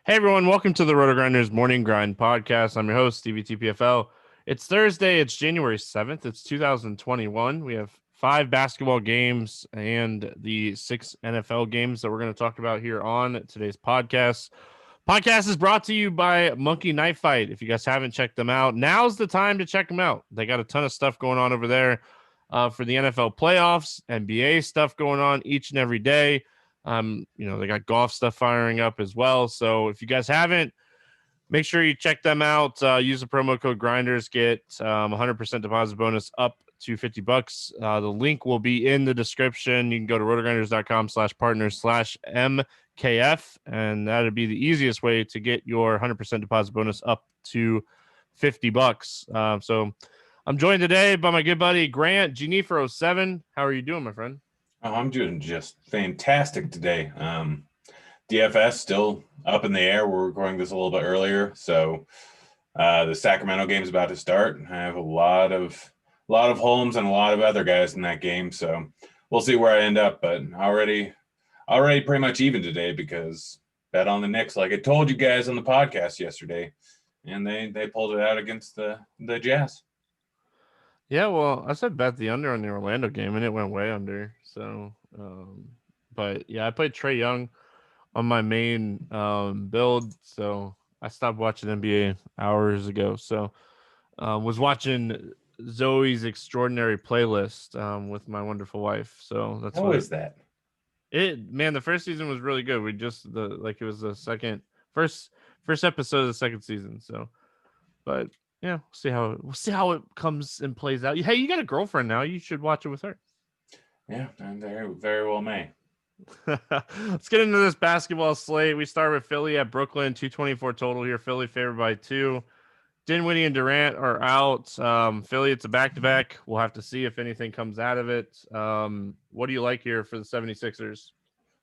Hey everyone, welcome to the RotoGrinders Morning Grind Podcast. I'm your host, Stevietpfl. It's Thursday, it's January 7th, it's 2021. We have 5 basketball games and the 6 NFL games that we're going to talk about here on today's podcast. Podcast is brought to you by Monkey Knife Fight. If you guys haven't checked them out, now's the time to check them out. They got a ton of stuff going on over there for the NFL playoffs, NBA stuff going on each and every day. They got golf stuff firing up as well. So if you guys haven't, make sure you check them out. Use the promo code Grinders, get 100% deposit bonus up to $50. The link will be in the description. You can go to rotogrinders.com/partners/MKF, and that'll be the easiest way to get your 100% deposit bonus up to $50. So I'm joined today by my good buddy Grant G407. How are you doing, my friend? Oh, I'm doing just fantastic today. DFS still up in the air. We're recording this a little bit earlier, so the Sacramento game is about to start. I have a lot of Holmes and a lot of other guys in that game, so we'll see where I end up. But already pretty much even today because bet on the Knicks, like I told you guys on the podcast yesterday, and they pulled it out against the Jazz. Yeah, well, I said bet the under on the Orlando game, and it went way under. So, but yeah, I played Trae Young on my main build, so I stopped watching NBA hours ago. So, was watching Zoe's Extraordinary Playlist with my wonderful wife. So that's How is that? Man, the first season was really good. We just it was the first episode of the second season. So, but yeah, we'll see how it comes and plays out. Hey, you got a girlfriend now. You should watch it with her. Yeah, and very, very well may. Let's get into this basketball slate. We start with Philly at Brooklyn, 224 total here. Philly favored by 2. Dinwiddie and Durant are out. Philly, it's a back-to-back. We'll have to see if anything comes out of it. What do you like here for the 76ers?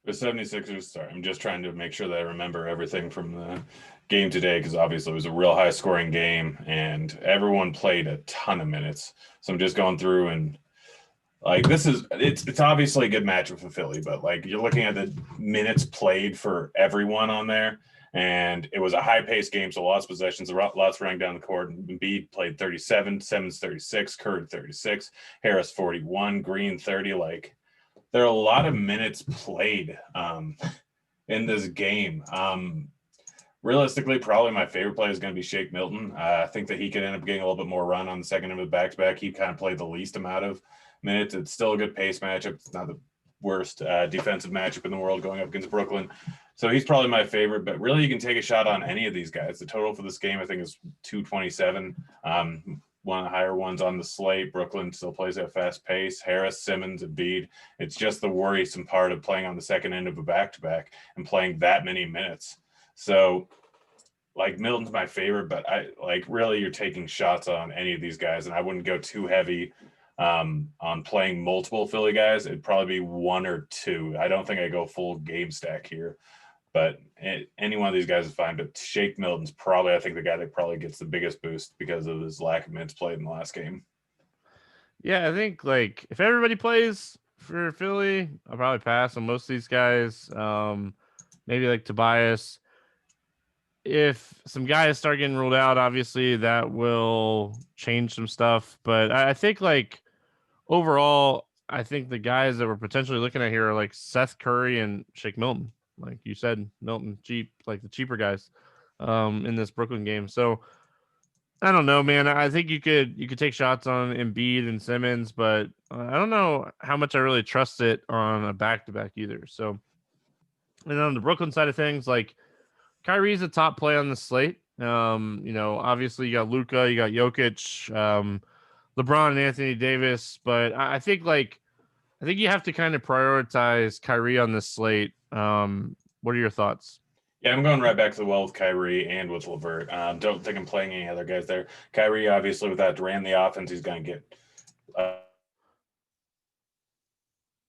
The 76ers, sorry, I'm just trying to make sure that I remember everything from the game today because obviously it was a real high-scoring game and everyone played a ton of minutes. So I'm just going through and it's obviously a good matchup for Philly, but like you're looking at the minutes played for everyone on there, and it was a high-paced game, so lots of possessions, lots running down the court. Embiid played 37, Simmons 36, Curry 36, Harris 41, Green 30. Like there are a lot of minutes played in this game. Realistically, probably my favorite play is going to be Shake Milton. I think that he could end up getting a little bit more run on the second end of the back-to-back. He kind of played the least amount of minutes. It's still a good pace matchup. It's not the worst defensive matchup in the world going up against Brooklyn. So he's probably my favorite, but really you can take a shot on any of these guys. The total for this game, I think, is 227. One of the higher ones on the slate. Brooklyn still plays at a fast pace. Harris, Simmons, Embiid. It's just the worrisome part of playing on the second end of a back-to-back and playing that many minutes. So like Milton's my favorite, but really you're taking shots on any of these guys, and I wouldn't go too heavy on playing multiple Philly guys. It'd probably be 1 or 2. I don't think I go full game stack here, but any one of these guys is fine. But Shake Milton's probably, I think, the guy that probably gets the biggest boost because of his lack of minutes played in the last game. Yeah, I think like if everybody plays for Philly, I'll probably pass on most of these guys. Maybe like Tobias. If some guys start getting ruled out, obviously that will change some stuff. But I think like overall, I think the guys that we're potentially looking at here are like Seth Curry and Shake Milton. Like you said, Milton cheap, like the cheaper guys in this Brooklyn game. So I don't know, man. I think you could take shots on Embiid and Simmons, but I don't know how much I really trust it on a back-to-back either. So, and on the Brooklyn side of things, like Kyrie's a top play on the slate. Obviously you got Luka, you got Jokic, LeBron and Anthony Davis, but I think you have to kind of prioritize Kyrie on this slate. What are your thoughts? Yeah, I'm going right back to the well with Kyrie and with LeVert. Don't think I'm playing any other guys there. Kyrie, obviously, without Durant in the offense, he's going to get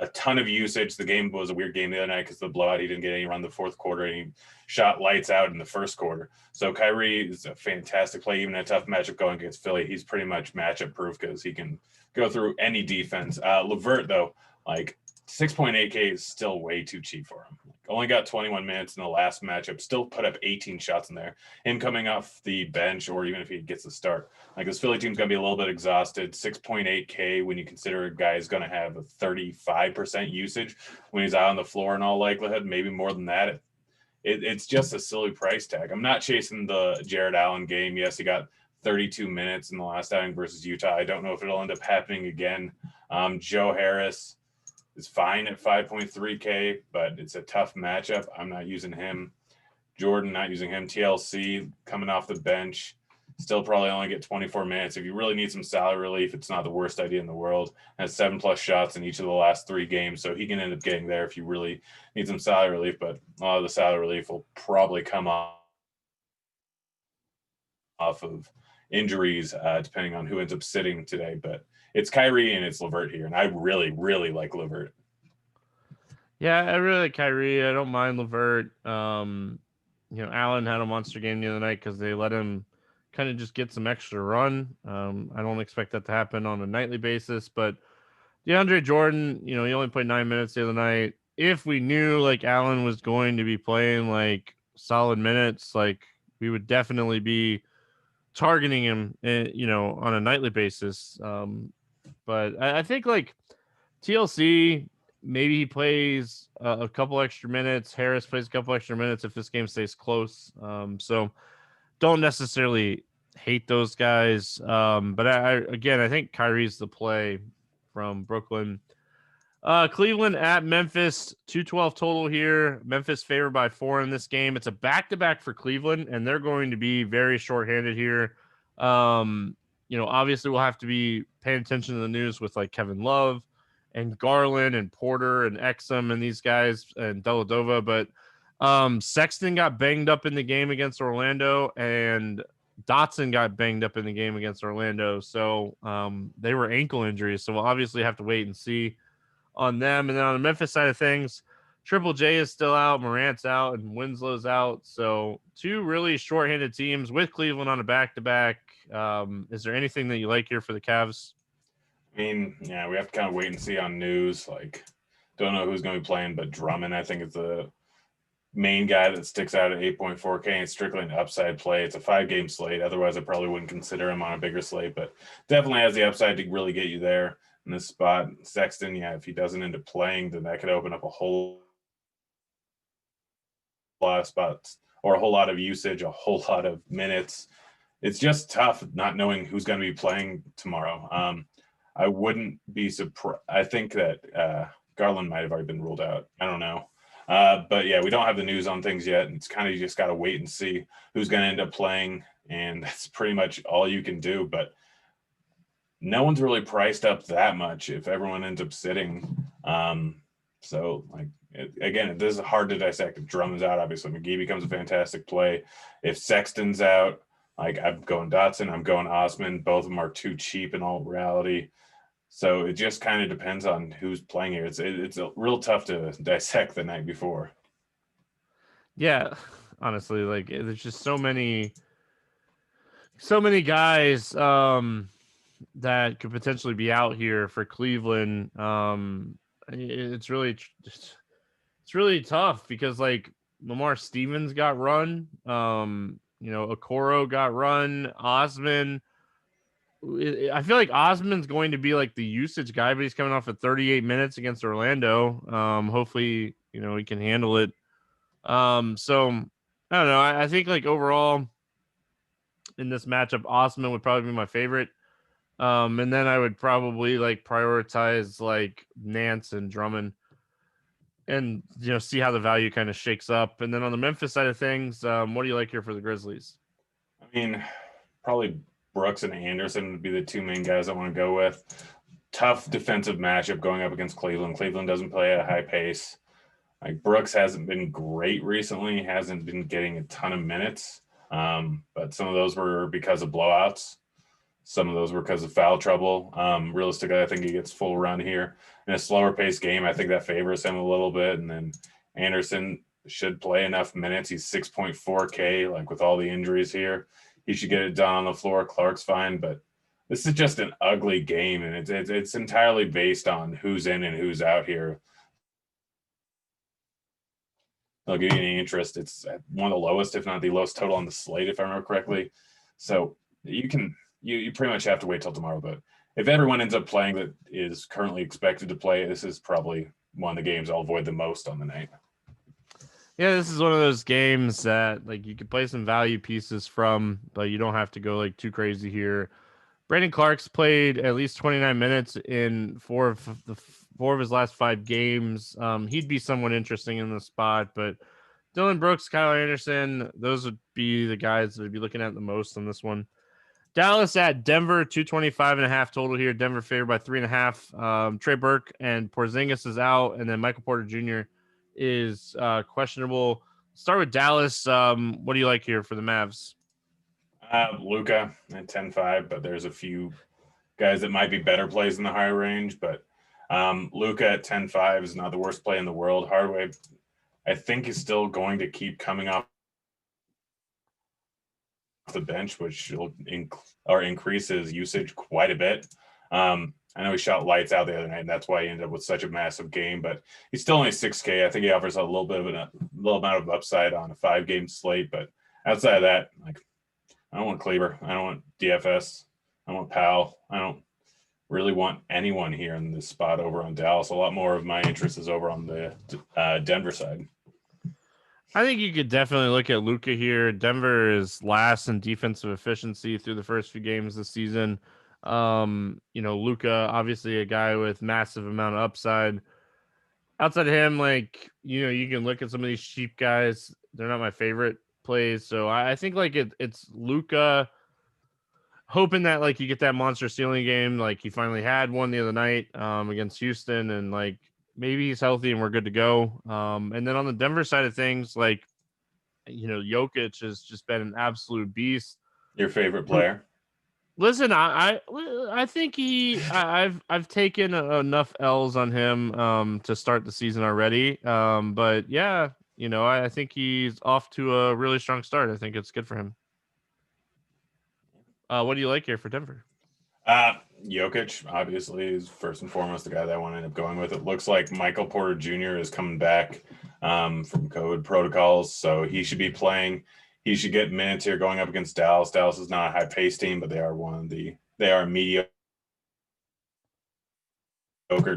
a ton of usage. The game was a weird game the other night because of the blowout. He didn't get any run the fourth quarter, and he shot lights out in the first quarter. So Kyrie is a fantastic play, even in a tough matchup going against Philly. He's pretty much matchup proof because he can go through any defense. LeVert, though, like 6.8K is still way too cheap for him. only got 21 minutes in the last matchup, still put up 18 shots in there. Him coming off the bench, or even if he gets the start, like this Philly team's going to be a little bit exhausted. 6.8K when you consider a guy is going to have a 35% usage when he's out on the floor in all likelihood, maybe more than that. It's just a silly price tag. I'm not chasing the Jared Allen game. Yes, he got 32 minutes in the last outing versus Utah. I don't know if it'll end up happening again. Joe Harris is fine at 5.3K, but it's a tough matchup. I'm not using him. Jordan, not using him. TLC coming off the bench, still probably only get 24 minutes. If you really need some salary relief, it's not the worst idea in the world. Has 7+ shots in each of the last 3 games, so he can end up getting there if you really need some salary relief, but a lot of the salary relief will probably come off of injuries, depending on who ends up sitting today. But it's Kyrie and it's LeVert here, and I really, really like LeVert. Yeah, I really like Kyrie. I don't mind LeVert. Allen had a monster game the other night because they let him kind of just get some extra run. I don't expect that to happen on a nightly basis, but DeAndre Jordan, he only played 9 minutes the other night. If we knew like Allen was going to be playing like solid minutes, like we would definitely be targeting him, on a nightly basis. But I think like TLC, maybe he plays a couple extra minutes. Harris plays a couple extra minutes if this game stays close. So don't necessarily hate those guys. But I think Kyrie's the play from Brooklyn. Cleveland at Memphis, 212 total here. Memphis favored by 4 in this game. It's a back-to-back for Cleveland, and they're going to be very shorthanded here. Obviously we'll have to be paying attention to the news with like Kevin Love and Garland and Porter and Exum and these guys and Deladova. But Sexton got banged up in the game against Orlando, and Dotson got banged up in the game against Orlando. So they were ankle injuries. So we'll obviously have to wait and see on them. And then on the Memphis side of things, Triple J is still out, Morant's out, and Winslow's out. So 2 really shorthanded teams with Cleveland on a back-to-back. Is there anything that you like here for the Cavs? I mean, yeah, we have to kind of wait and see on news. Like, don't know who's going to be playing, but Drummond, I think, is the main guy that sticks out at 8.4K, and strictly an upside play. It's a 5-game slate. Otherwise, I probably wouldn't consider him on a bigger slate, but definitely has the upside to really get you there in this spot. Sexton, yeah, if he doesn't end up playing, then that could open up a whole lot of spots or a whole lot of usage, a whole lot of minutes. It's just tough not knowing who's going to be playing tomorrow. I wouldn't be surprised. I think that Garland might have already been ruled out. I don't know. But yeah, we don't have the news on things yet. And it's kind of just got to wait and see who's going to end up playing. And that's pretty much all you can do. But no one's really priced up that much if everyone ends up sitting. So like, again, this is hard to dissect. If Drummond's out, obviously McGee becomes a fantastic play. If Sexton's out, like I'm going Dotson, I'm going Osman. Both of them are too cheap in all reality. So it just kind of depends on who's playing here. It's a real tough to dissect the night before. Yeah, honestly, like there's just so many guys that could potentially be out here for Cleveland. It's really tough because like Lamar Stevens got run. Okoro got run. Osman. I feel like Osman's going to be like the usage guy, but he's coming off of 38 minutes against Orlando. Hopefully, he can handle it. So I don't know. I think like overall in this matchup, Osman would probably be my favorite. And then I would probably like prioritize like Nance and Drummond and, see how the value kind of shakes up. And then on the Memphis side of things, what do you like here for the Grizzlies? I mean, probably Brooks and Anderson would be the 2 main guys I want to go with. Tough defensive matchup going up against Cleveland. Cleveland doesn't play at a high pace. Like Brooks hasn't been great recently, hasn't been getting a ton of minutes. But some of those were because of blowouts. Some of those were because of foul trouble. Realistically, I think he gets full run here. In a slower paced game, I think that favors him a little bit. And then Anderson should play enough minutes. He's 6.4K, like with all the injuries here. He should get it done on the floor. Clark's fine, but this is just an ugly game, and it's entirely based on who's in and who's out here. they'll give you any interest. It's one of the lowest, if not the lowest total on the slate, if I remember correctly. So you pretty much have to wait till tomorrow. But if everyone ends up playing that is currently expected to play, this is probably one of the games I'll avoid the most on the night. Yeah, this is one of those games that like you could play some value pieces from, but you don't have to go like too crazy here. Brandon Clark's played at least 29 minutes in four of his last 5 games. He'd be someone interesting in the spot, but Dylan Brooks, Kyle Anderson, those would be the guys that would be looking at the most on this one. Dallas at Denver, 225.5 total here. Denver favored by 3.5. Trey Burke and Porzingis is out, and then Michael Porter Jr. is questionable. Start with Dallas. What do you like here for the Mavs? Luka at 10-5, but there's a few guys that might be better plays in the higher range. But Luka at 10-5 is not the worst play in the world. Hardaway, I think, is still going to keep coming off the bench, which will increase his usage quite a bit. I know he shot lights out the other night, and that's why he ended up with such a massive game. But he's still only 6K. I think he offers a little amount of upside on a 5-game slate. But outside of that, like, I don't want Kleber. I don't want DFS. I don't want Powell. I don't really want anyone here in this spot over on Dallas. A lot more of my interest is over on the Denver side. I think you could definitely look at Luka here. Denver is last in defensive efficiency through the first few games this season. Luka, obviously a guy with massive amount of upside. Outside of him, like, you can look at some of these cheap guys. They're not my favorite plays. So I think like it's Luka hoping that like you get that monster ceiling game. Like he finally had one the other night against Houston, and like maybe he's healthy and we're good to go. And then on the Denver side of things, like, Jokic has just been an absolute beast. Your favorite player? Listen, I think I've taken enough L's on him to start the season already. But yeah, I think he's off to a really strong start. I think it's good for him. What do you like here for Denver? Jokic, obviously, is first and foremost the guy that I want to end up going with. It looks like Michael Porter Jr. is coming back from COVID protocols, so he should be playing. He should get minutes here going up against Dallas. Dallas is not a high-paced team, but they are a mediocre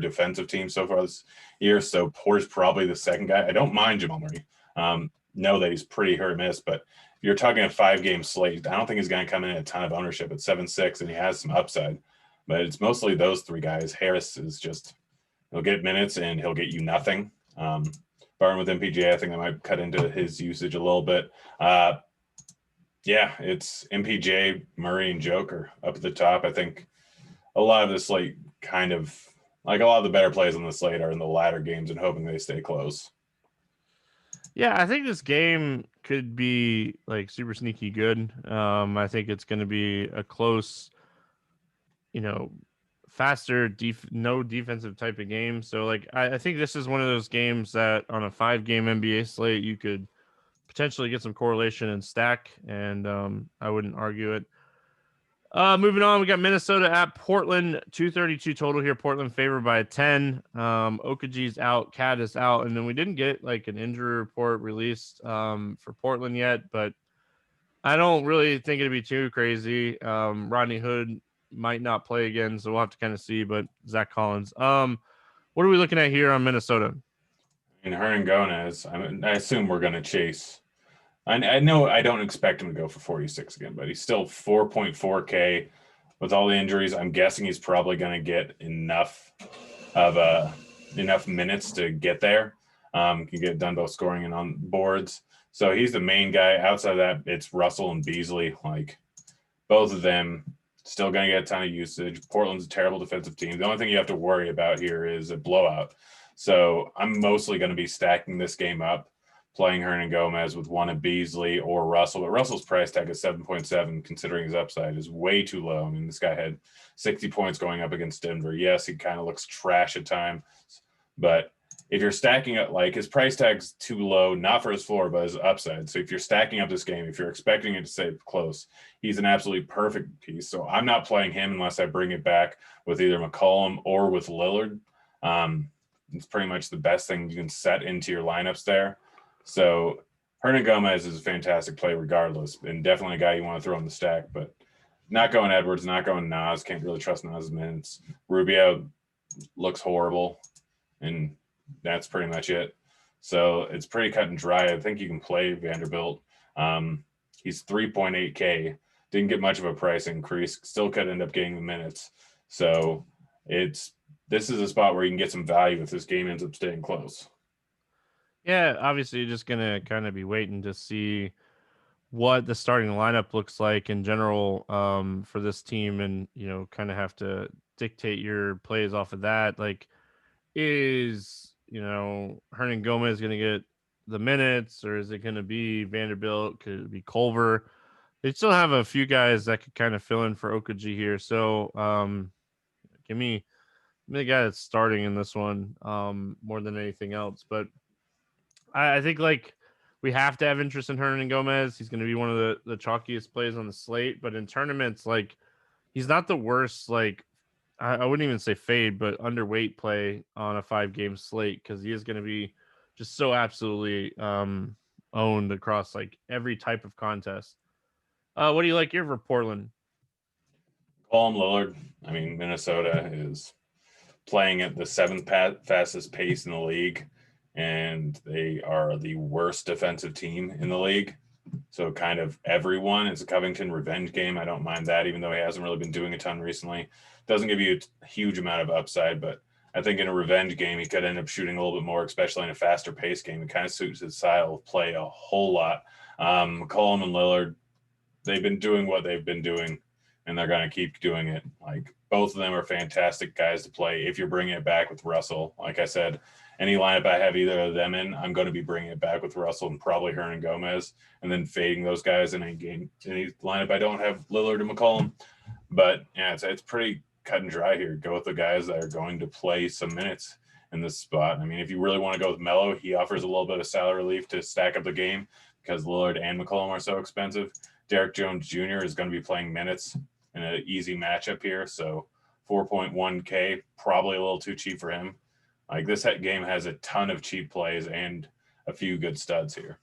defensive team so far this year. So Porter's probably the second guy. I don't mind Jamal Murray. Know that he's pretty hurt and miss, but if you're talking a 5-game slate, I don't think he's going to come in a ton of ownership at 7-6, and he has some upside. But it's mostly those 3 guys. Harris is just, he'll get minutes and he'll get you nothing. Barton with MPJ, I think that might cut into his usage a little bit. It's MPJ, Murray, and Joker up at the top. I think a lot of the slate kind of, like a lot of the better plays on the slate are in the latter games and hoping they stay close. Yeah, I think this game could be like super sneaky good. I think it's going to be a close, faster, no defensive type of game. So like, I think this is one of those games that on a 5-game NBA slate, you could potentially get some correlation and stack, and I wouldn't argue it. Moving on, we got Minnesota at Portland, 232 total here. Portland favored by 10. Okaji's out, Cat is out, and then we didn't get like an injury report released for Portland yet, but I don't really think it'd be too crazy. Rodney Hood might not play again, so we'll have to kind of see. But Zach Collins, what are we looking at here on Minnesota? And Hernangomez, I assume we're going to chase. I know I don't expect him to go for 46 again, but he's still 4.4K with all the injuries. I'm guessing he's probably going to get enough minutes to get there. Can get done both scoring and on boards. So he's the main guy. Outside of that, it's Russell and Beasley. Like, both of them still going to get a ton of usage. Portland's a terrible defensive team. The only thing you have to worry about here is a blowout. So I'm mostly going to be stacking this game up, playing Hernangomez with one of Beasley or Russell. But Russell's price tag is 7.7, considering his upside is way too low. I mean, this guy had 60 points going up against Denver. Yes, he kind of looks trash at times, but if you're stacking up, like, his price tag's too low, not for his floor, but his upside. So if you're stacking up this game, if you're expecting it to stay close, he's an absolutely perfect piece. So I'm not playing him unless I bring it back with either McCullum or with Lillard. It's pretty much the best thing you can set into your lineups there. So Hernan Gomez is a fantastic play regardless, and definitely a guy you want to throw in the stack, but not going Edwards, not going Nas. Can't really trust Nas's minutes. Rubio looks horrible, and that's pretty much it. So it's pretty cut and dry. I think you can play Vanderbilt. He's 3.8K. Didn't get much of a price increase. Still could end up getting the minutes. So this is a spot where you can get some value if this game ends up staying close. Yeah, obviously you're just gonna kind of be waiting to see what the starting lineup looks like in general for this team, and kind of have to dictate your plays off of that. Like, is Hernan Gomez going to get the minutes, or is it going to be Vanderbilt? Could it be Culver? They still have a few guys that could kind of fill in for Okaji here. So give me the guy that's starting in this one more than anything else. But I think like we have to have interest in Hernan Gomez. He's going to be one of the chalkiest plays on the slate. But in tournaments, like, he's not the worst, like, I wouldn't even say fade, but underweight play on a 5-game slate, because he is going to be just so absolutely owned across like every type of contest. What do you like here for Portland? Mccullum Lillard. I mean, Minnesota is playing at the 7th fastest pace in the league, and they are the worst defensive team in the league. So kind of everyone. It's a Covington revenge game. I don't mind that, even though he hasn't really been doing a ton recently. Doesn't give you a huge amount of upside, but I think in a revenge game, he could end up shooting a little bit more, especially in a faster pace game. It kind of suits his style of play a whole lot. McCollum and Lillard, they've been doing what they've been doing, and they're going to keep doing it. Like, both of them are fantastic guys to play if you're bringing it back with Russell. Like I said, any lineup I have either of them in, I'm going to be bringing it back with Russell and probably Hernan Gomez, and then fading those guys in any game. Any lineup I don't have Lillard and McCollum. But yeah, it's pretty cut and dry here. Go with the guys that are going to play some minutes in this spot. I mean, if you really want to go with Melo, he offers a little bit of salary relief to stack up the game because Lillard and McCollum are so expensive. Derek Jones Jr. is going to be playing minutes in an easy matchup here. So 4.1K, probably a little too cheap for him. Like, this game has a ton of cheap plays and a few good studs here.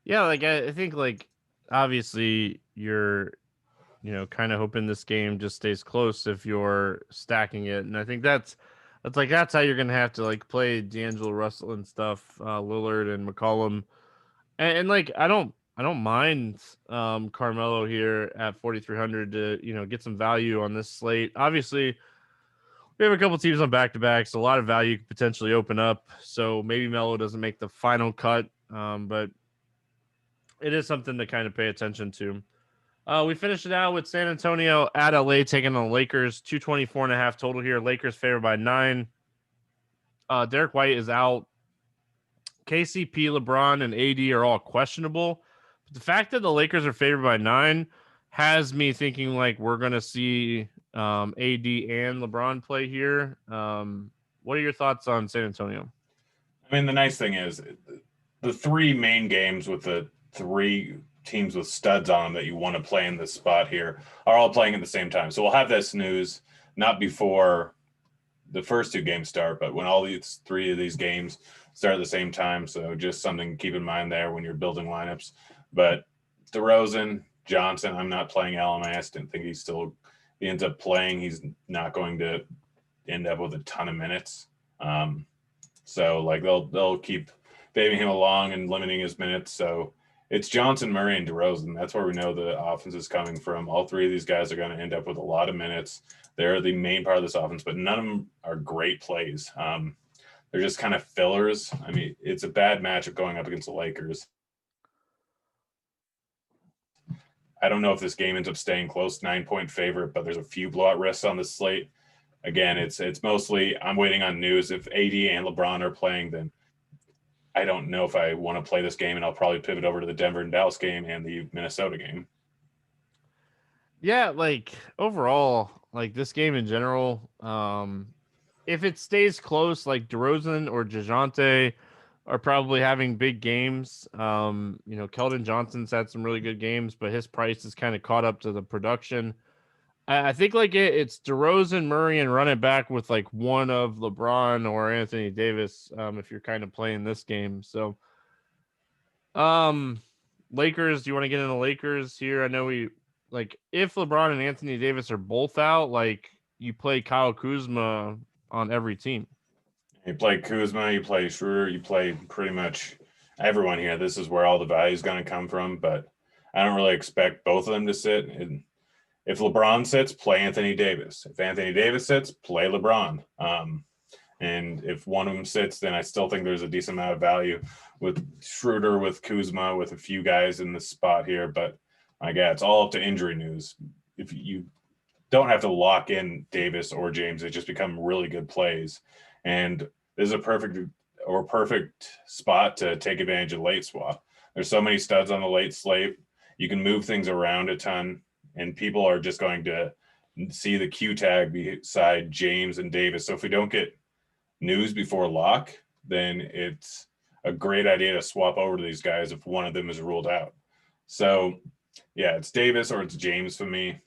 Yeah, like I think like obviously you're kind of hoping this game just stays close if you're stacking it, and I think that's how you're gonna have to like play D'Angelo Russell and stuff, Lillard and McCollum, and like I don't mind Carmelo here at 4,300 to get some value on this slate. Obviously, we have a couple teams on back-to-backs. A lot of value could potentially open up. So maybe Melo doesn't make the final cut, but it is something to kind of pay attention to. We finished it out with San Antonio at LA taking on the Lakers. 224.5 total here. Lakers favored by 9. Derek White is out. KCP, LeBron, and AD are all questionable. But the fact that the Lakers are favored by 9 has me thinking like we're going to see AD and LeBron play here. What are your thoughts on San Antonio? I mean, the nice thing is the 3 main games with the 3 teams with studs on them that you want to play in this spot here are all playing at the same time. So we'll have this news not before the first 2 games start, but when all these 3 of these games start at the same time. So just something to keep in mind there when you're building lineups. But DeRozan, Johnson, I'm not playing LMS. Didn't think he ends up playing. He's not going to end up with a ton of minutes. So like they'll keep fading him along and limiting his minutes. So it's Johnson, Murray, and DeRozan. That's where we know the offense is coming from. All 3 of these guys are going to end up with a lot of minutes. They're the main part of this offense, but none of them are great plays. They're just kind of fillers. I mean, it's a bad matchup going up against the Lakers. I don't know if this game ends up staying close, 9-point favorite, but there's a few blowout risks on this slate. Again, it's mostly I'm waiting on news. If AD and LeBron are playing, then I don't know if I want to play this game, and I'll probably pivot over to the Denver and Dallas game and the Minnesota game. Yeah, like overall, like this game in general, if it stays close, like DeRozan or DeJounte are probably having big games. Keldon Johnson's had some really good games, but his price is kind of caught up to the production. I think like it's DeRozan, Murray, and run it back with like one of LeBron or Anthony Davis if you're kind of playing this game. So Lakers. Do you want to get into Lakers here? I know if LeBron and Anthony Davis are both out, like you play Kyle Kuzma on every team. You play Kuzma, you play Schroeder, you play pretty much everyone here. This is where all the value is going to come from, but I don't really expect both of them to sit. And if LeBron sits, play Anthony Davis. If Anthony Davis sits, play LeBron. And if one of them sits, then I still think there's a decent amount of value with Schroeder, with Kuzma, with a few guys in this spot here. But it's all up to injury news. If you don't have to lock in Davis or James, they just become really good plays. And this is a perfect spot to take advantage of late swap. There's so many studs on the late slate. You can move things around a ton, and people are just going to see the Q tag beside James and Davis. So if we don't get news before lock, then it's a great idea to swap over to these guys if one of them is ruled out. So yeah, it's Davis or it's James for me.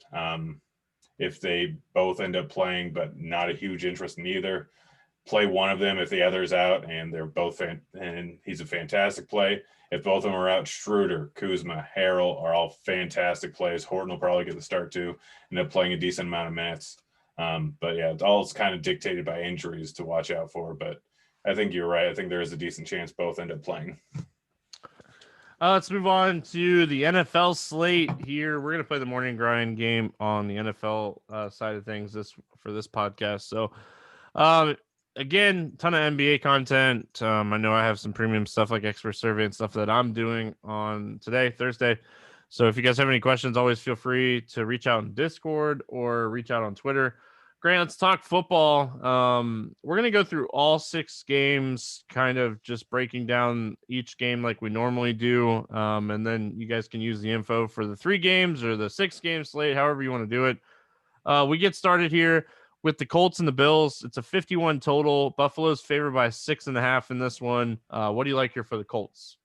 If they both end up playing, but not a huge interest in either, play one of them if the other's out, and they're both and he's a fantastic play. If both of them are out, Schroeder, Kuzma, Harrell are all fantastic plays. Horton will probably get the start too, end up playing a decent amount of minutes. But yeah, it's all kind of dictated by injuries to watch out for. But I think you're right. I think there is a decent chance both end up playing. Let's move on to the NFL slate here. We're going to play the morning grind game on the NFL side of things for this podcast. So, again, ton of NBA content. I know I have some premium stuff like expert survey and stuff that I'm doing on today, Thursday. So if you guys have any questions, always feel free to reach out in Discord or reach out on Twitter. Grant, let's talk football. We're going to go through all 6 games, kind of just breaking down each game like we normally do. And then you guys can use the info for the 3 games or the 6 game slate, however you want to do it. We get started here with the Colts and the Bills. It's a 51 total. Buffalo's favored by 6.5 in this one. What do you like here for the Colts?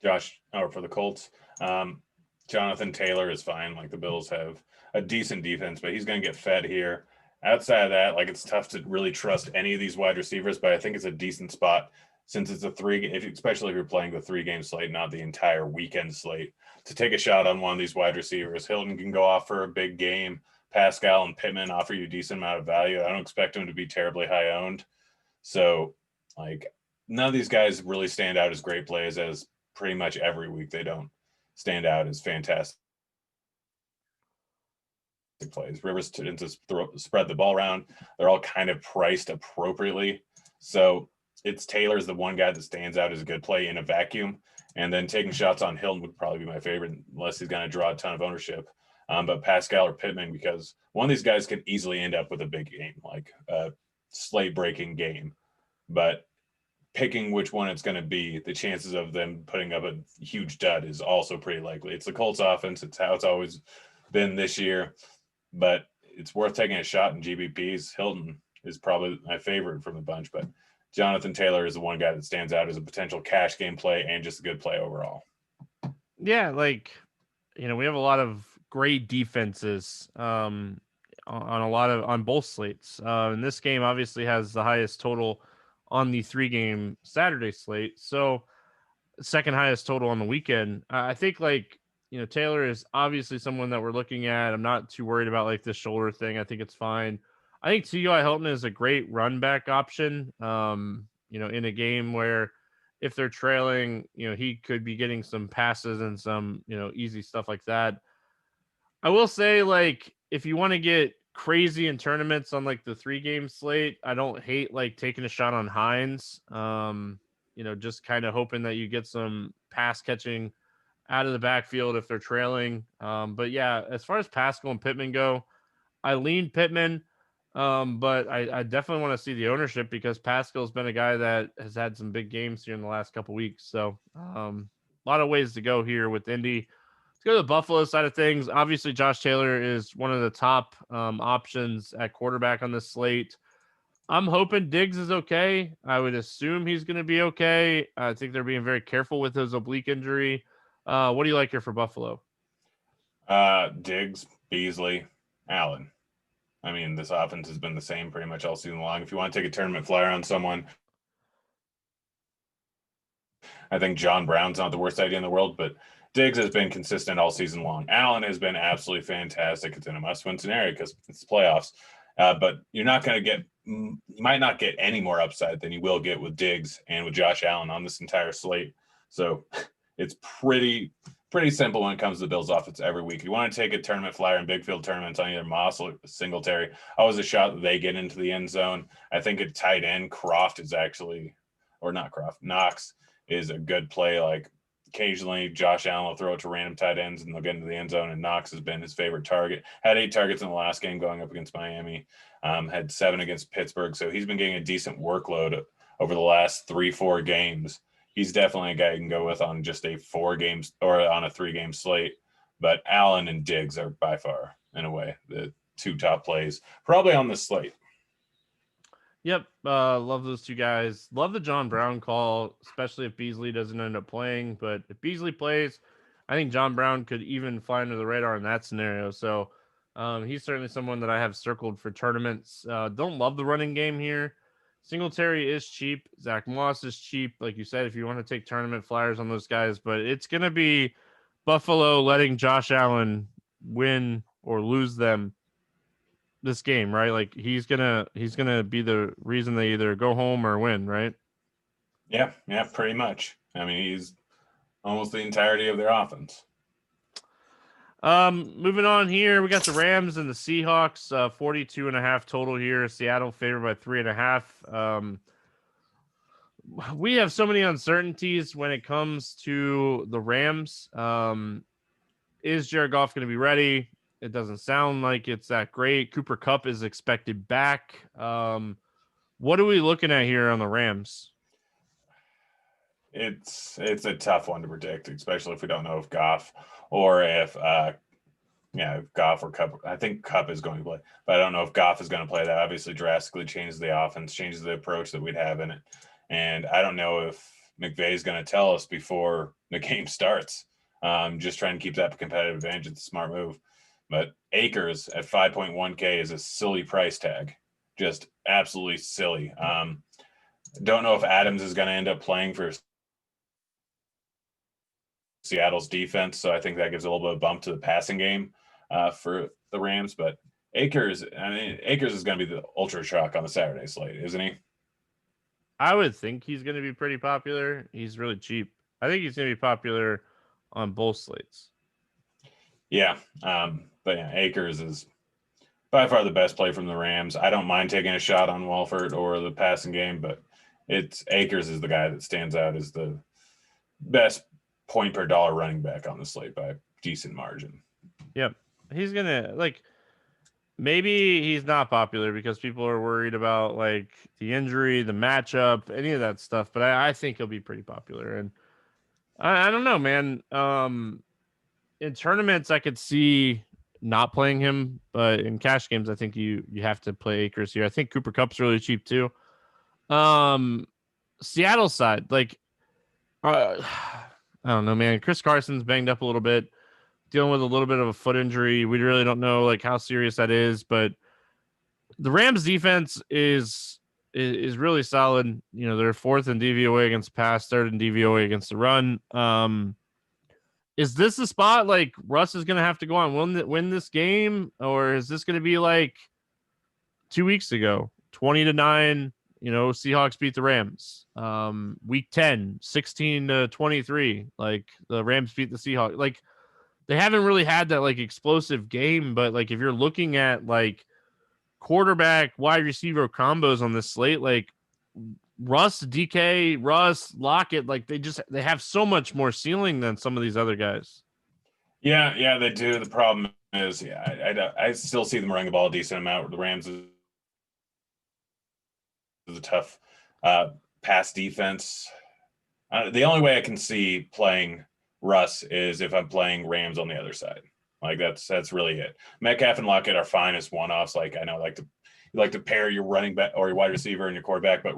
For the Colts, Jonathan Taylor is fine. Like, the Bills have a decent defense, but he's going to get fed here. Outside of that, it's tough to really trust any of these wide receivers, but I think it's a decent spot since it's especially if you're playing the 3-game slate, not the entire weekend slate, to take a shot on one of these wide receivers. Hilton can go off for a big game. Pascal and Pittman offer you a decent amount of value. I don't expect them to be terribly high owned. So, none of these guys really stand out as great plays, as pretty much every week they don't stand out as fantastic plays. Rivers tends to spread the ball around. They're all kind of priced appropriately. So it's Taylor's the one guy that stands out as a good play in a vacuum. And then taking shots on Hilton would probably be my favorite, unless he's going to draw a ton of ownership. But Pascal or Pittman, because one of these guys can easily end up with a big game, like a slate-breaking game. But picking which one it's going to be, the chances of them putting up a huge dud is also pretty likely. It's the Colts offense. It's how it's always been this year. But it's worth taking a shot in GBPs. Hilton is probably my favorite from the bunch, but Jonathan Taylor is the one guy that stands out as a potential cash game play and just a good play overall. Yeah, we have a lot of great defenses on both slates. And this game obviously has the highest total on the 3-game Saturday slate. So second highest total on the weekend. I think Taylor is obviously someone that we're looking at. I'm not too worried about the shoulder thing. I think it's fine. I think T.Y. Hilton is a great run back option. In a game where if they're trailing, he could be getting some passes and some, easy stuff like that. I will say, if you want to get crazy in tournaments on the 3-game slate, I don't hate taking a shot on Hines. Just kind of hoping that you get some pass catching out of the backfield if they're trailing. But yeah, as far as Pascal and Pittman go, I lean Pittman. But I definitely want to see the ownership, because Pascal's been a guy that has had some big games here in the last couple weeks. So a lot of ways to go here with Indy. Let's go to the Buffalo side of things. Obviously, Josh Taylor is one of the top options at quarterback on this slate. I'm hoping Diggs is okay. I would assume he's going to be okay. I think they're being very careful with his oblique injury. What do you like here for Buffalo? Diggs, Beasley, Allen. I mean, this offense has been the same pretty much all season long. If you want to take a tournament flyer on someone, I think John Brown's not the worst idea in the world, but Diggs has been consistent all season long. Allen has been absolutely fantastic. It's in a must-win scenario because it's the playoffs. But you're not going to get – you might not get any more upside than you will get with Diggs and with Josh Allen on this entire slate. So it's pretty simple when it comes to the Bills' offense every week. If you want to take a tournament flyer in big field tournaments on either Moss or Singletary, always a shot that they get into the end zone. I think at tight end, Croft is actually – or not Croft, Knox is a good play. Like occasionally Josh Allen will throw it to random tight ends and they'll get into the end zone, and Knox has been his favorite target. Had 8 targets in the last game going up against Miami, had 7 against Pittsburgh. So he's been getting a decent workload over the last 3-4 games. He's definitely a guy you can go with on just a 4 games or on a 3-game slate. But Allen and Diggs are by far, in a way, the 2 top plays probably on the slate. Yep. Love those 2 guys. Love the John Brown call, especially if Beasley doesn't end up playing. But if Beasley plays, I think John Brown could even fly under the radar in that scenario. So he's certainly someone that I have circled for tournaments. Don't love the running game here. Singletary is cheap. Zach Moss is cheap. Like you said, if you want to take tournament flyers on those guys, but it's going to be Buffalo letting Josh Allen win or lose them this game, right? Like he's gonna be the reason they either go home or win, right? Yeah, pretty much. I mean, he's almost the entirety of their offense. Moving on here, we got the Rams and the Seahawks, 42.5 total here. Seattle favored by 3.5. We have so many uncertainties when it comes to the Rams. Is Jared Goff going to be ready? It doesn't sound like it's that great. Cooper Kupp is expected back. What are we looking at here on the Rams? It's a tough one to predict, especially if we don't know if Goff or if Goff or Kupp. I think Kupp is going to play, but I don't know if Goff is going to play. That obviously drastically changes the offense, changes the approach that we'd have in it. And I don't know if McVay is going to tell us before the game starts. Just trying to keep that competitive advantage. It's a smart move. But Akers at 5.1K is a silly price tag. Just absolutely silly. Don't know if Adams is going to end up playing for Seattle's defense, so I think that gives a little bit of bump to the passing game for the Rams. But Akers is going to be the ultra shock on the Saturday slate, isn't he? I would think he's going to be pretty popular. He's really cheap. I think he's going to be popular on both slates. Yeah, but yeah, Akers is by far the best play from the Rams. I don't mind taking a shot on Walford or the passing game, but Akers is the guy that stands out as the best point per dollar running back on the slate by a decent margin. Yep. He's going to maybe he's not popular because people are worried about like the injury, the matchup, any of that stuff, but I think he'll be pretty popular. And I don't know, man. In tournaments, I could see not playing him, but in cash games, I think you have to play Akers here. I think Cooper Kupp's really cheap too. Seattle side, I don't know, man. Chris Carson's banged up a little bit, dealing with a little bit of a foot injury. We really don't know like how serious that is, but the Rams defense is really solid. You know, they're 4th in DVOA against pass, 3rd in DVOA against the run. Is this the spot like Russ is going to have to go on win this game, or is this going to be like 2 weeks ago, 20-9? You know, Seahawks beat the Rams. Week 10, 16-23. Like the Rams beat the Seahawks. Like they haven't really had that like explosive game, but like if you're looking at like quarterback wide receiver combos on this slate, like Russ, DK, Russ, Lockett, like they have so much more ceiling than some of these other guys. Yeah, they do. The problem is, I still see them running the ball a decent amount. The Rams is a tough pass defense. The only way I can see playing Russ is if I'm playing Rams on the other side. Like that's really it. Metcalf and Lockett are fine as one-offs. Like I know, you like to pair your running back or your wide receiver and your quarterback, but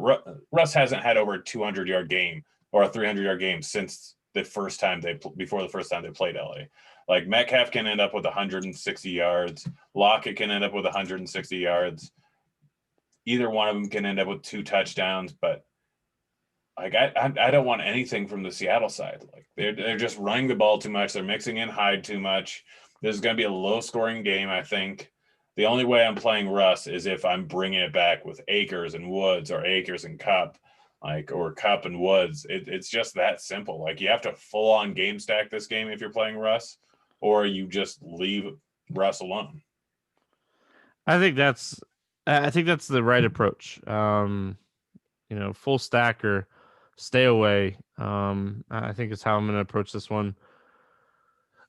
Russ hasn't had over a 200-yard game or a 300-yard game since before the first time they played LA. Like Metcalf can end up with 160 yards. Lockett can end up with 160 yards. Either one of them can end up with 2 touchdowns, but Like I don't want anything from the Seattle side. Like they're just running the ball too much. They're mixing in Hyde too much. This is going to be a low scoring game. I think the only way I'm playing Russ is if I'm bringing it back with Akers and Woods or Akers and Cup, or Cup and Woods. It's just that simple. Like you have to full on game stack this game if you're playing Russ, or you just leave Russ alone. I think that's the right approach. Full stack or stay away. I think is how I'm going to approach this one.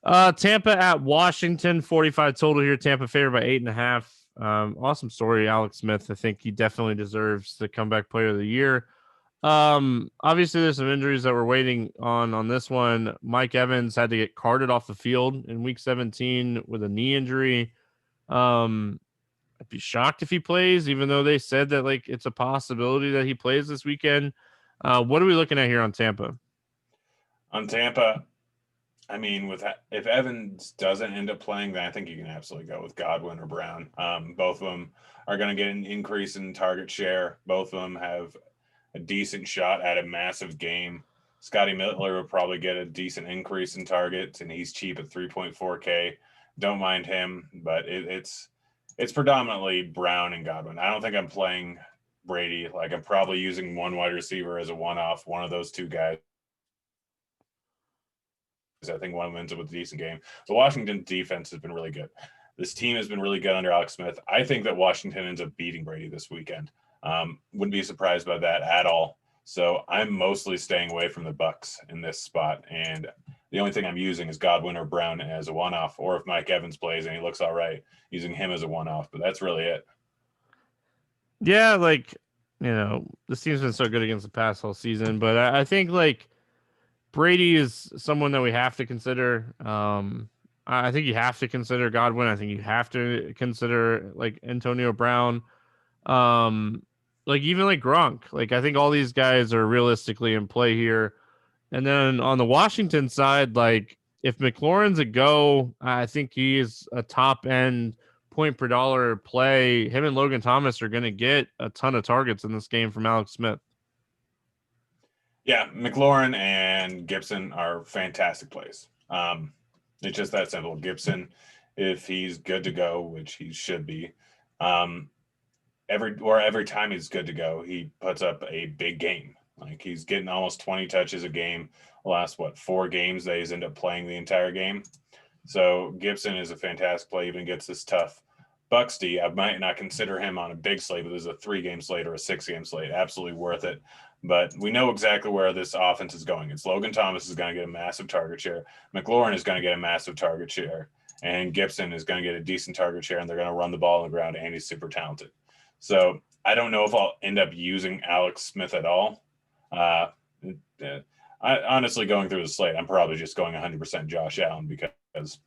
Tampa at Washington, 45 total here. Tampa favored by 8.5. Awesome story, Alex Smith. I think he definitely deserves the comeback player of the year. Obviously there's some injuries that we're waiting on this one. Mike Evans had to get carted off the field in week 17 with a knee injury. I'd be shocked if he plays, even though they said that like it's a possibility that he plays this weekend. What are we looking at here on Tampa? On Tampa, I mean, if Evans doesn't end up playing, then I think you can absolutely go with Godwin or Brown. Both of them are going to get an increase in target share. Both of them have a decent shot at a massive game. Scotty Miller will probably get a decent increase in targets, and he's cheap at 3.4K. Don't mind him, but it's predominantly Brown and Godwin. I don't think I'm playing Brady. Like I'm probably using one wide receiver as a one-off, one of those two guys. I think one of them ends up with a decent game. The Washington defense has been really good. This team has been really good under Alex Smith. I think that Washington ends up beating Brady this weekend. Wouldn't be surprised by that at all. So I'm mostly staying away from the Bucs in this spot. And the only thing I'm using is Godwin or Brown as a one-off, or if Mike Evans plays and he looks all right, using him as a one-off. But that's really it. Yeah, this team's been so good against the pass all season, but I think like Brady is someone that we have to consider. I think you have to consider Godwin. I think you have to consider like Antonio Brown. Even like Gronk. Like I think all these guys are realistically in play here. And then on the Washington side, like if McLaurin's a go, I think he is a top end point per dollar play. Him and Logan Thomas are going to get a ton of targets in this game from Alex Smith. Yeah, McLaurin and Gibson are fantastic plays. It's just that simple. Gibson, if he's good to go, which he should be, every time he's good to go, he puts up a big game. Like he's getting almost 20 touches a game. The last 4 games that he's ended up playing the entire game. So Gibson is a fantastic play, even gets this tough Buxty. I might not consider him on a big slate, but there's a 3-game slate or a 6-game slate. Absolutely worth it. But we know exactly where this offense is going. It's Logan Thomas is going to get a massive target share. McLaurin is going to get a massive target share. And Gibson is going to get a decent target share, and they're going to run the ball on the ground, and he's super talented. So I don't know if I'll end up using Alex Smith at all. I honestly, going through the slate, I'm probably just going 100% Josh Allen because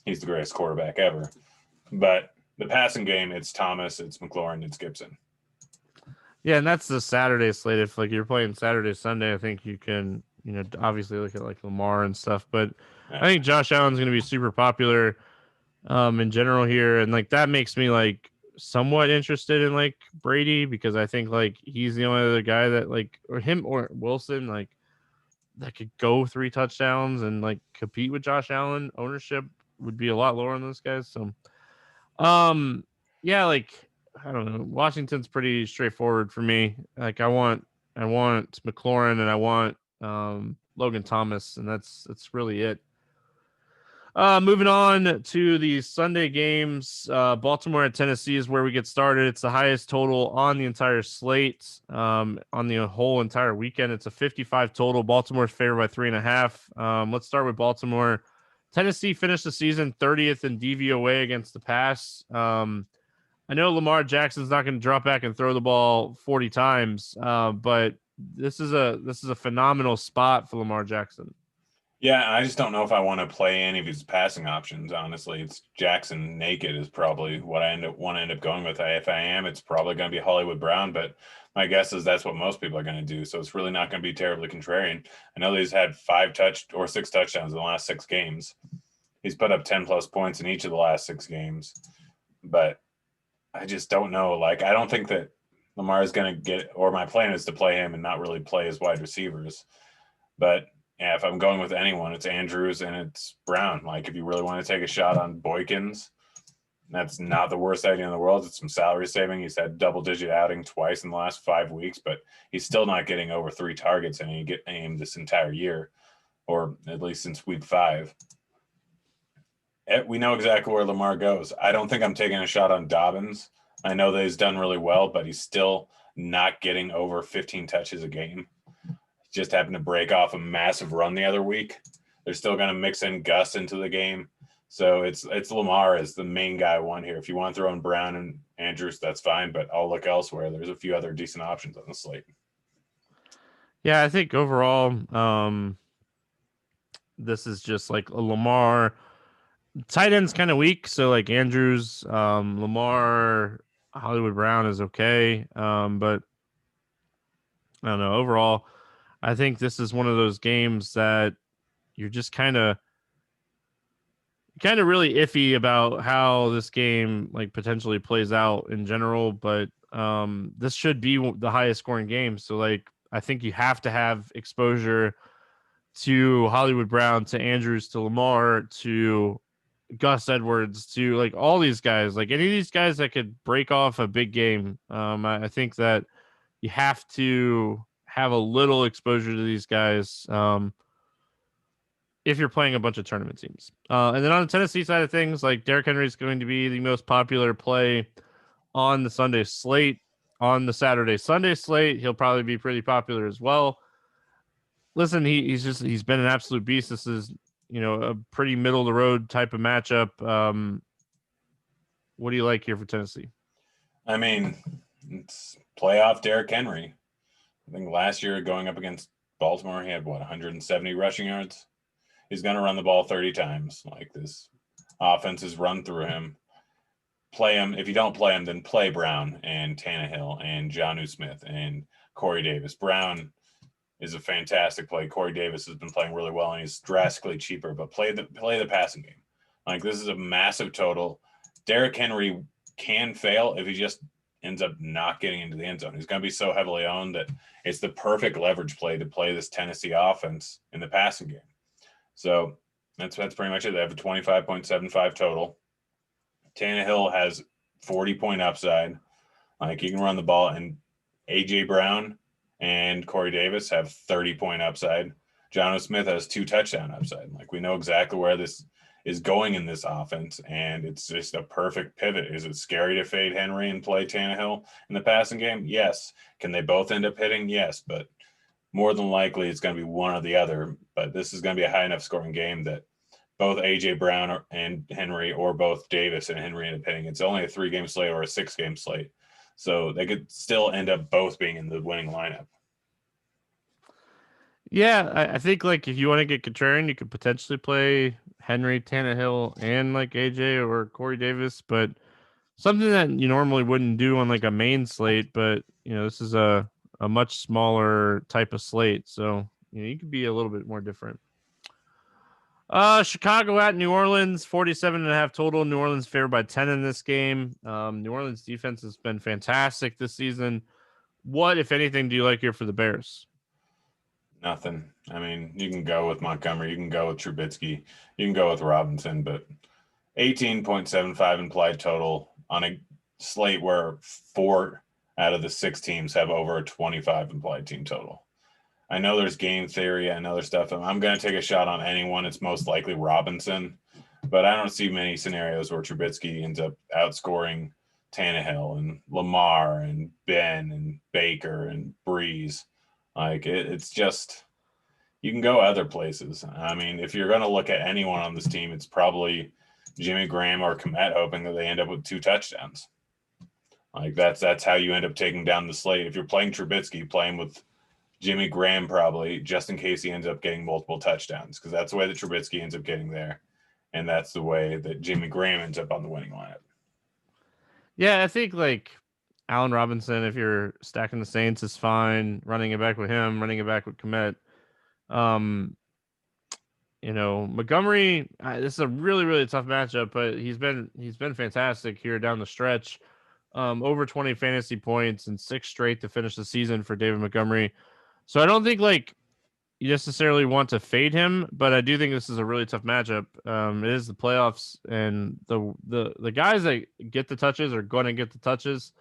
he's the greatest quarterback ever. But the passing game, it's Thomas, it's McLaurin, it's Gibson. Yeah, and that's the Saturday slate. If like you're playing Saturday, Sunday, I think you can, obviously look at like Lamar and stuff. But yeah. I think Josh Allen's going to be super popular in general here, and like that makes me like somewhat interested in like Brady because I think like he's the only other guy that like or him or Wilson like that could go 3 touchdowns and like compete with Josh Allen. Ownership would be a lot lower on those guys. So, yeah, like I don't know. Washington's pretty straightforward for me. Like I want McLaurin and I want Logan Thomas, and that's really it. Moving on to the Sunday games, Baltimore and Tennessee is where we get started. It's the highest total on the entire slate. On the whole entire weekend, it's a 55 total. Baltimore's favored by 3.5. Let's start with Baltimore. Tennessee finished the season 30th in DVOA against the pass. I know Lamar Jackson's not going to drop back and throw the ball 40 times, but this is a phenomenal spot for Lamar Jackson. Yeah, I just don't know if I want to play any of his passing options. Honestly, it's Jackson naked is probably what I want to end up going with. If I am, it's probably going to be Hollywood Brown, but my guess is that's what most people are going to do. So it's really not going to be terribly contrarian. I know he's had 6 touchdowns in the last 6 games. He's put up 10+ points in each of the last 6 games, but I just don't know. Like, I don't think that Lamar's going to get, or my plan is to play him and not really play his wide receivers. But yeah, if I'm going with anyone, it's Andrews and it's Brown. Like if you really want to take a shot on Boykins, that's not the worst idea in the world. It's some salary saving. He's had double-digit outing twice in the last 5 weeks, but he's still not getting over 3 targets in any game this entire year, or at least since week 5. We know exactly where Lamar goes. I don't think I'm taking a shot on Dobbins. I know that he's done really well, but he's still not getting over 15 touches a game. He just happened to break off a massive run the other week. They're still going to mix in Gus into the game. So it's Lamar as the main guy one here. If you want to throw in Brown and Andrews, that's fine, but I'll look elsewhere. There's a few other decent options on the slate. Yeah, I think overall, this is just like a Lamar. Tight end's kind of weak, so like Andrews, Lamar, Hollywood Brown is okay, but I don't know. Overall, I think this is one of those games that you're just kind of really iffy about how this game like potentially plays out in general, but this should be the highest scoring game. So like I think you have to have exposure to Hollywood Brown, to Andrews, to Lamar, to Gus Edwards, to like all these guys, like any of these guys that could break off a big game. I think that you have to have a little exposure to these guys. If you're playing a bunch of tournament teams. And then on the Tennessee side of things, like Derrick Henry is going to be the most popular play on the Sunday slate. On the Sunday slate, he'll probably be pretty popular as well. Listen, he's been an absolute beast. This is, a pretty middle of the road type of matchup. What do you like here for Tennessee? I mean, it's playoff Derrick Henry. I think last year going up against Baltimore, he had 170 rushing yards. He's going to run the ball 30 times. Like this offense is run through him. Play him. If you don't play him, then play Brown and Tannehill and Jonnu Smith and Corey Davis. Brown is a fantastic play. Corey Davis has been playing really well and he's drastically cheaper, but play the passing game. Like this is a massive total. Derrick Henry can fail if he just ends up not getting into the end zone. He's going to be so heavily owned that it's the perfect leverage play to play this Tennessee offense in the passing game. So that's pretty much it. They have a 25.75 total. Tannehill has 40-point upside. Like he can run the ball, and A.J. Brown and Corey Davis have 30-point upside. Jonnu Smith has 2 touchdown upside. Like we know exactly where this is going in this offense, and it's just a perfect pivot. Is it scary to fade Henry and play Tannehill in the passing game? Yes. Can they both end up hitting? Yes, but more than likely it's going to be one or the other. But this is going to be a high enough scoring game that both A.J. Brown and Henry, or both Davis and Henry end up hitting. It's only a 3-game slate or a 6-game slate. So they could still end up both being in the winning lineup. Yeah, I think like if you want to get contrarian, you could potentially play Henry, Tannehill, and like AJ or Corey Davis, but something that you normally wouldn't do on like a main slate. But this is a much smaller type of slate, so you could be a little bit more different. Chicago at New Orleans, 47.5 total. New Orleans favored by 10 in this game. New Orleans defense has been fantastic this season. What, if anything, do you like here for the Bears? Nothing. I mean, you can go with Montgomery, you can go with Trubisky, you can go with Robinson, but 18.75 implied total on a slate where 4 out of the 6 teams have over a 25 implied team total. I know there's game theory and other stuff. I'm going to take a shot on anyone. It's most likely Robinson, but I don't see many scenarios where Trubisky ends up outscoring Tannehill and Lamar and Ben and Baker and Breeze. Like it's just, you can go other places. I mean, if you're going to look at anyone on this team, it's probably Jimmy Graham or Kmet, hoping that they end up with 2 touchdowns. Like that's how you end up taking down the slate. If you're playing Trubisky, playing with Jimmy Graham probably, just in case he ends up getting multiple touchdowns, because that's the way that Trubisky ends up getting there, and that's the way that Jimmy Graham ends up on the winning lineup. Yeah, I think like Allen Robinson, if you're stacking the Saints, is fine. Running it back with him, running it back with Kmet. Montgomery, this is a really, really tough matchup, but he's been fantastic here down the stretch. over 20 fantasy points and 6 straight to finish the season for David Montgomery. So I don't think like you necessarily want to fade him, but I do think this is a really tough matchup. It is the playoffs, and the guys that get the touches are going to get the touches.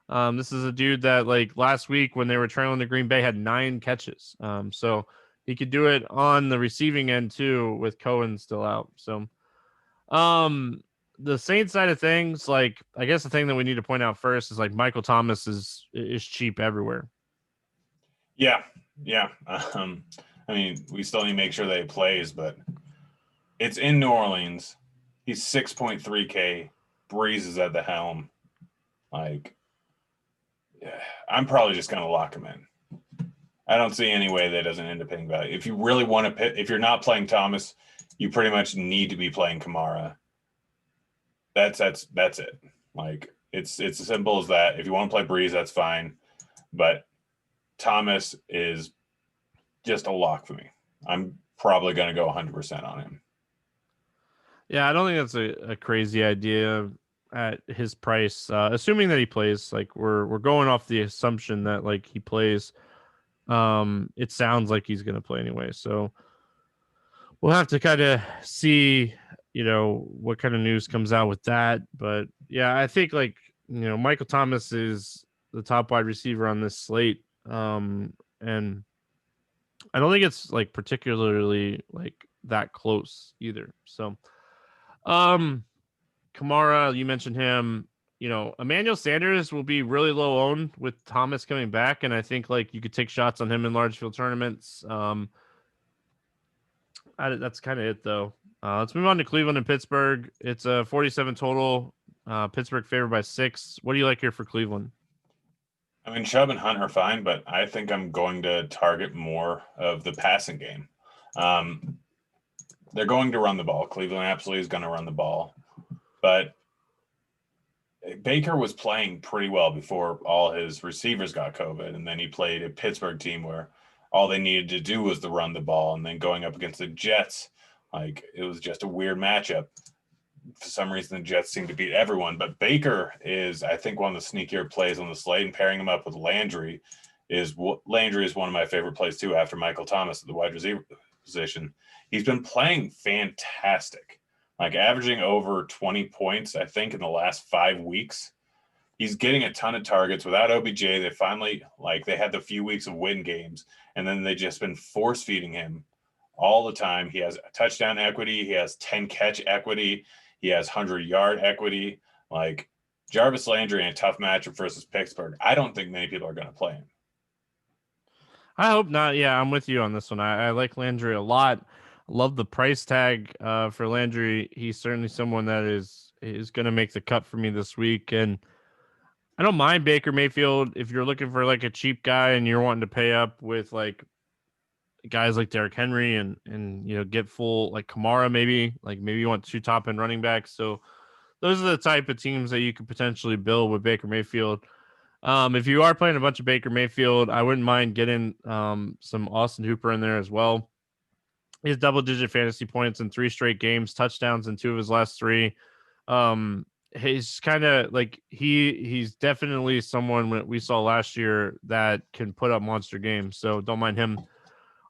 This is a dude that like last week when they were trailing to Green Bay had 9 catches. So he could do it on the receiving end too with Cohen still out. So the Saints side of things, like I guess the thing that we need to point out first is like Michael Thomas is cheap everywhere. Yeah. I mean, we still need to make sure that he plays, but it's in New Orleans. He's 6.3K. Breeze is at the helm. Like, yeah, I'm probably just going to lock him in. I don't see any way that doesn't end up hitting value. If you really want to pick, if you're not playing Thomas, you pretty much need to be playing Kamara. That's it. Like, it's as simple as that. If you want to play Breeze, that's fine. But Thomas is just a lock for me. I'm probably going to go 100% on him. Yeah, I don't think that's a crazy idea at his price. Assuming that he plays, like we're going off the assumption that like he plays. It sounds like he's going to play anyway. So we'll have to kind of see, what kind of news comes out with that. But yeah, I think like, Michael Thomas is the top wide receiver on this slate. And I don't think it's like particularly like that close either. So, Kamara, you mentioned him. Emmanuel Sanders will be really low owned with Thomas coming back, and I think like you could take shots on him in large field tournaments. That's kind of it though. Let's move on to Cleveland and Pittsburgh. It's a 47 total. Pittsburgh favored by 6. What do you like here for Cleveland? I mean, Chubb and Hunt are fine, but I think I'm going to target more of the passing game. They're going to run the ball. Cleveland absolutely is going to run the ball. But Baker was playing pretty well before all his receivers got COVID, and then he played a Pittsburgh team where all they needed to do was to run the ball, and then going up against the Jets, like it was just a weird matchup. For some reason, the Jets seem to beat everyone, but Baker is, I think, one of the sneakier plays on the slate, and pairing him up with Landry is one of my favorite plays too after Michael Thomas at the wide receiver position. He's been playing fantastic, like averaging over 20 points, I think, in the last 5 weeks. He's getting a ton of targets without OBJ. They finally, they had the few weeks of win games, and then they just been force feeding him all the time. He has touchdown equity. He has 10 catch equity. He has 100-yard equity. Like Jarvis Landry in a tough matchup versus Pittsburgh, I don't think many people are going to play him. I hope not. Yeah, I'm with you on this one. I like Landry a lot. Love the price tag for Landry. He's certainly someone that is going to make the cut for me this week. And I don't mind Baker Mayfield if you're looking for like a cheap guy and you're wanting to pay up with like guys like Derrick Henry and get full like Kamara maybe you want 2 top end running backs. So those are the type of teams that you could potentially build with Baker Mayfield. If you are playing a bunch of Baker Mayfield, I wouldn't mind getting some Austin Hooper in there as well. He has double-digit fantasy points in 3 straight games, touchdowns in 2 of his last 3. He's kind of like he's definitely someone we saw last year that can put up monster games. So don't mind him.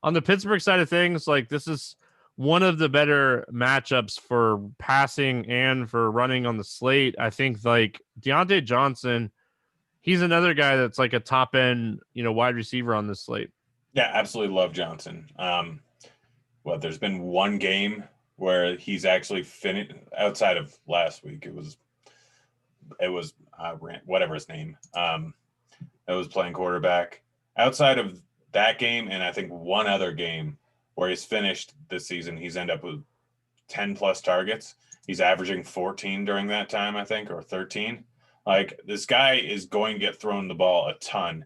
On the Pittsburgh side of things, like this is one of the better matchups for passing and for running on the slate. I think like Deontay Johnson, he's another guy that's like a top end, wide receiver on this slate. Yeah, absolutely love Johnson. There's been one game where he's actually finished outside of last week. It was whatever his name. That was playing quarterback. Outside of that game, and I think one other game where he's finished this season, he's ended up with 10 plus targets. He's averaging 14 during that time, I think, or 13. Like this guy is going to get thrown the ball a ton.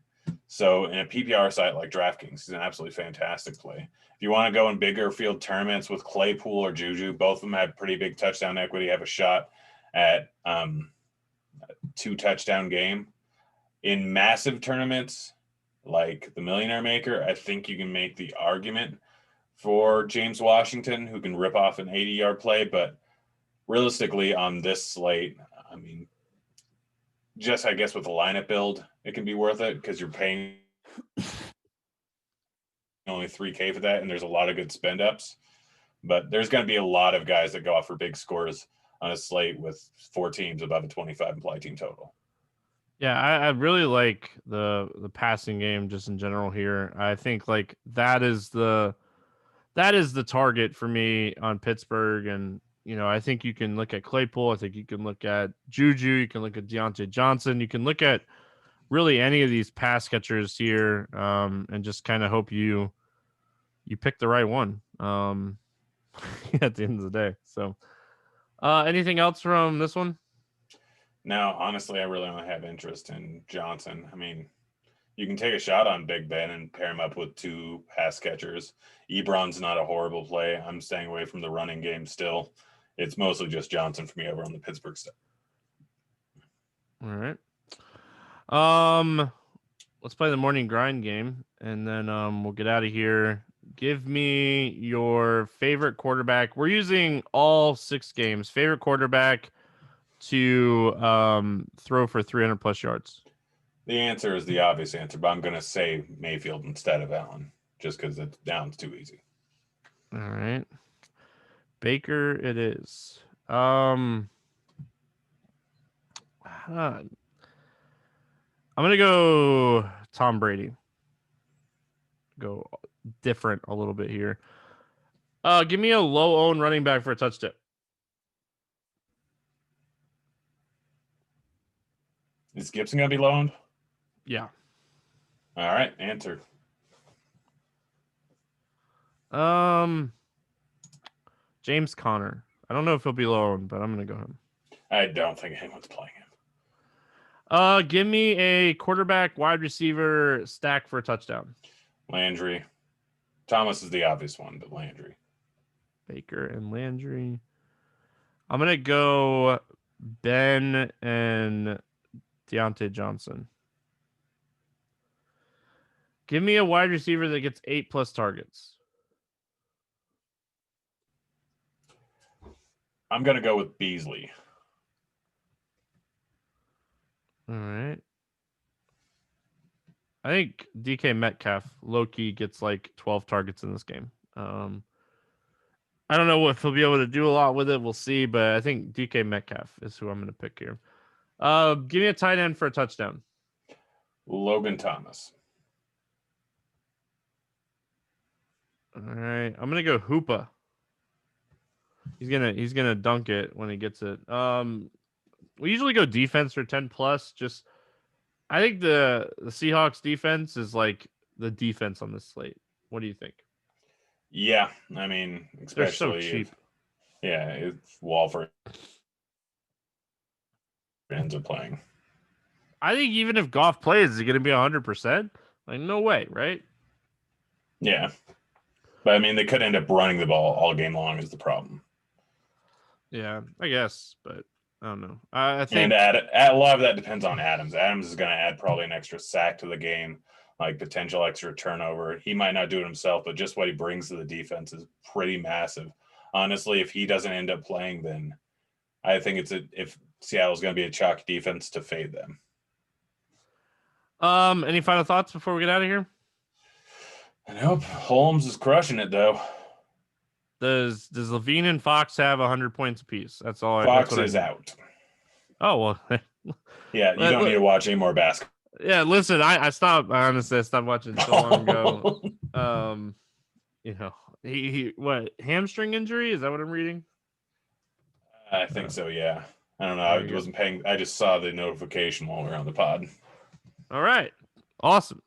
So in a PPR site like DraftKings, he's an absolutely fantastic play. If you want to go in bigger field tournaments with Claypool or Juju, both of them have pretty big touchdown equity, have a shot at 2 touchdown game. In massive tournaments like the Millionaire Maker, I think you can make the argument for James Washington, who can rip off an 80-yard play. But realistically on this slate, I mean, just I guess with the lineup build, it can be worth it because you're paying only $3K for that, and there's a lot of good spend ups. But there's going to be a lot of guys that go off for big scores on a slate with 4 teams above a 25 implied team total. Yeah, I really like the passing game just in general here. I think like that is the target for me on Pittsburgh. And I think you can look at Claypool. I think you can look at Juju. You can look at Deontay Johnson. You can look at really any of these pass catchers here, and just kind of hope you pick the right one at the end of the day. So, anything else from this one? No, honestly, I really only have interest in Johnson. I mean, you can take a shot on Big Ben and pair him up with 2 pass catchers. Ebron's not a horrible play. I'm staying away from the running game still. It's mostly just Johnson for me over on the Pittsburgh stuff. All right. Let's play the morning grind game, and then we'll get out of here. Give me your favorite quarterback. We're using all 6 games. Favorite quarterback to throw for 300 plus yards. The answer is the obvious answer, but I'm going to say Mayfield instead of Allen, just because Allen's too easy. All right. Baker it is. I'm going to go Tom Brady. Go different a little bit here. Give me a low-owned running back for a touchdown. Is Gibson going to be low-owned? Yeah. All right, answer. James Conner. I don't know if he'll be low-owned, but I'm going to go him. I don't think anyone's playing him. Give me a quarterback, wide receiver stack for a touchdown. Landry. Thomas is the obvious one, but Landry. Baker and Landry. I'm going to go Ben and Deontay Johnson. Give me a wide receiver that gets 8+ targets. I'm going to go with Beasley. All right. I think DK Metcalf low-key gets like 12 targets in this game. I don't know if he'll be able to do a lot with it. We'll see, but I think DK Metcalf is who I'm going to pick here. Give me a tight end for a touchdown. Logan Thomas. All right. I'm going to go Hoopa. He's gonna dunk it when he gets it. We usually go defense for 10+. Just I think the Seahawks defense is like the defense on this slate. What do you think? Yeah, I mean, especially they're so cheap. If Walford ends up playing. I think even if Goff plays, is he gonna be 100%? Like no way, right? Yeah, but I mean, they could end up running the ball all game long is the problem. Yeah, I guess, but I don't know. I think, and a lot of that depends on Adams. Adams is going to add probably an extra sack to the game, like potential extra turnover. He might not do it himself, but just what he brings to the defense is pretty massive. Honestly, if he doesn't end up playing, then I think if Seattle's going to be a chalky defense to fade them. Any final thoughts before we get out of here? Nope. Holmes is crushing it though. Does Levine and Fox have 100 points apiece? That's all. Fox is out. Oh well. Yeah, you don't need to watch any more basketball. Yeah, listen, I stopped. Honestly, I stopped watching so long ago. He what hamstring injury? Is that what I'm reading? I think so. Yeah, I don't know. I wasn't paying. I just saw the notification while we were on the pod. All right, awesome.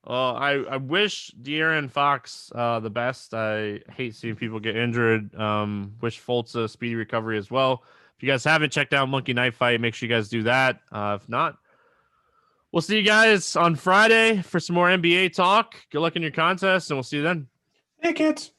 I wish De'Aaron Fox the best. I hate seeing people get injured. Wish Fultz a speedy recovery as well. If you guys haven't checked out Monkey Knife Fight, make sure you guys do that. If not, we'll see you guys on Friday for some more NBA talk. Good luck in your contest, and we'll see you then. Hey, kids.